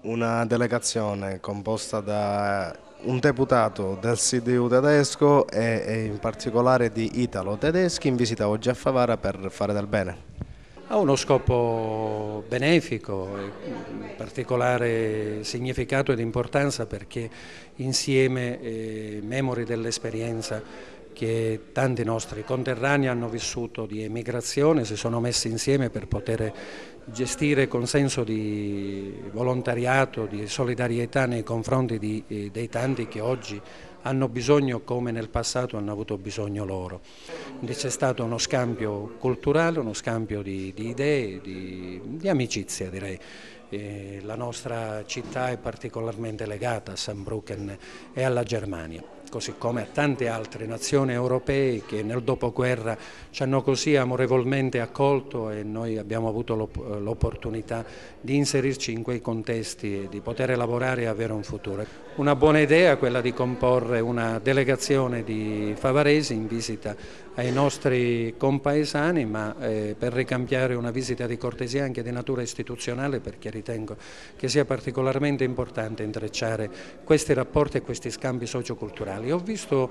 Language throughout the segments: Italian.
Una delegazione composta da un deputato del CDU tedesco e in particolare di italo-tedeschi in visita oggi a Favara per fare del bene. Ha uno scopo benefico, particolare significato ed importanza perché insieme memori dell'esperienza che tanti nostri conterranei hanno vissuto di emigrazione si sono messi insieme per poter gestire con senso di volontariato, di solidarietà nei confronti dei tanti che oggi hanno bisogno come nel passato hanno avuto bisogno loro. Quindi c'è stato uno scambio culturale, uno scambio di idee, di amicizia direi. La nostra città è particolarmente legata a Saarbrücken e alla Germania, così come a tante altre nazioni europee che nel dopoguerra ci hanno così amorevolmente accolto e noi abbiamo avuto l'opportunità di inserirci in quei contesti e di poter lavorare e avere un futuro. Una buona idea è quella di comporre una delegazione di favaresi in visita ai nostri compaesani, ma per ricambiare una visita di cortesia anche di natura istituzionale, perché ritengo che sia particolarmente importante intrecciare questi rapporti e questi scambi socioculturali. Ho visto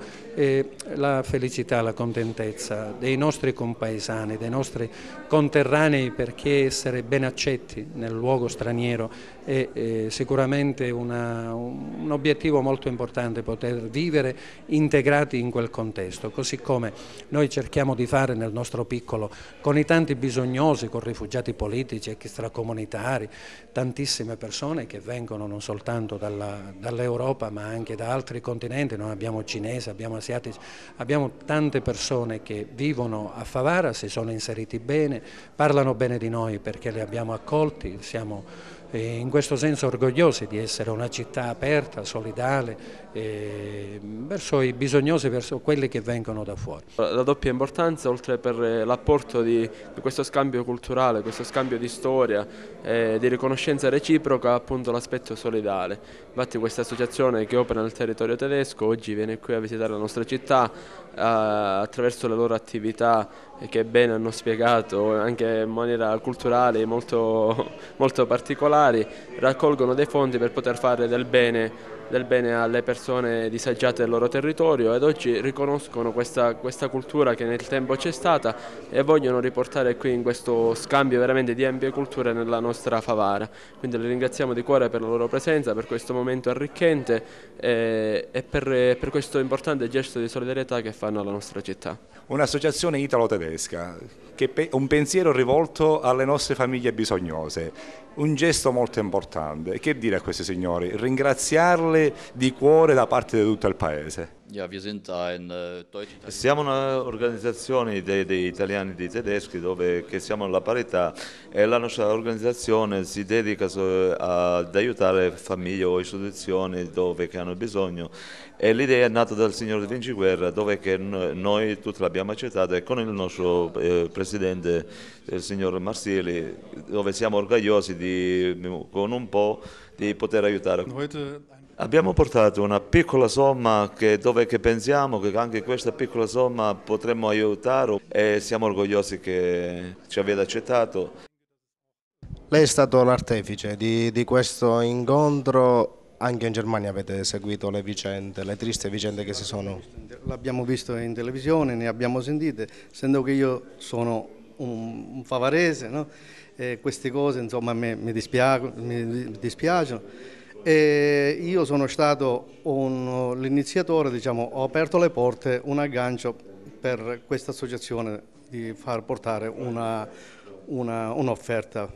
la felicità, la contentezza dei nostri compaesani, dei nostri conterranei, perché essere ben accetti nel luogo straniero è sicuramente un obiettivo molto importante, poter vivere integrati in quel contesto, così come noi cerchiamo di fare nel nostro piccolo con i tanti bisognosi, con rifugiati politici, extracomunitari, tantissime persone che vengono non soltanto dall'Europa ma anche da altri continenti. Noi abbiamo cinesi, abbiamo asiatici, abbiamo tante persone che vivono a Favara, si sono inseriti bene, parlano bene di noi perché li abbiamo accolti, siamo in questo senso orgogliosi di essere una città aperta, solidale, verso i bisognosi, verso quelli che vengono da fuori. La doppia importanza, oltre per l'apporto di questo scambio culturale, questo scambio di storia, di riconoscenza reciproca, appunto l'aspetto solidale. Infatti questa associazione che opera nel territorio tedesco oggi viene qui a visitare la nostra città attraverso le loro attività che bene hanno spiegato anche in maniera culturale molto particolari, raccolgono dei fondi per poter fare del bene alle persone disagiate del loro territorio ed oggi riconoscono questa cultura che nel tempo c'è stata e vogliono riportare qui in questo scambio veramente di ampie culture nella nostra Favara. Quindi le ringraziamo di cuore per la loro presenza, per questo momento arricchente e per questo importante gesto di solidarietà che fanno alla nostra città. Un'associazione italo-tedesca, un pensiero rivolto alle nostre famiglie bisognose, un gesto molto importante. Che dire a questi signori? Ringraziarli di cuore da parte di tutto il Paese. Siamo un'organizzazione dei italiani e dei tedeschi che siamo alla parità e la nostra organizzazione si dedica ad aiutare famiglie o istituzioni che hanno bisogno e l'idea è nata dal signor Vinciguerra dove che noi tutti l'abbiamo accettata e con il nostro presidente il signor Marsili dove siamo orgogliosi con un po' di poter aiutare. Abbiamo portato una piccola somma dove pensiamo che anche questa piccola somma potremmo aiutare e siamo orgogliosi che ci avete accettato. Lei è stato l'artefice di questo incontro, anche in Germania avete seguito le vicende, le tristi vicende che si sono. L'abbiamo visto in televisione, ne abbiamo sentite, essendo che io sono un favarese, no? Queste cose insomma a me mi dispiacciono. E io sono stato l'iniziatore, diciamo, ho aperto le porte, un aggancio per questa associazione di far portare un'offerta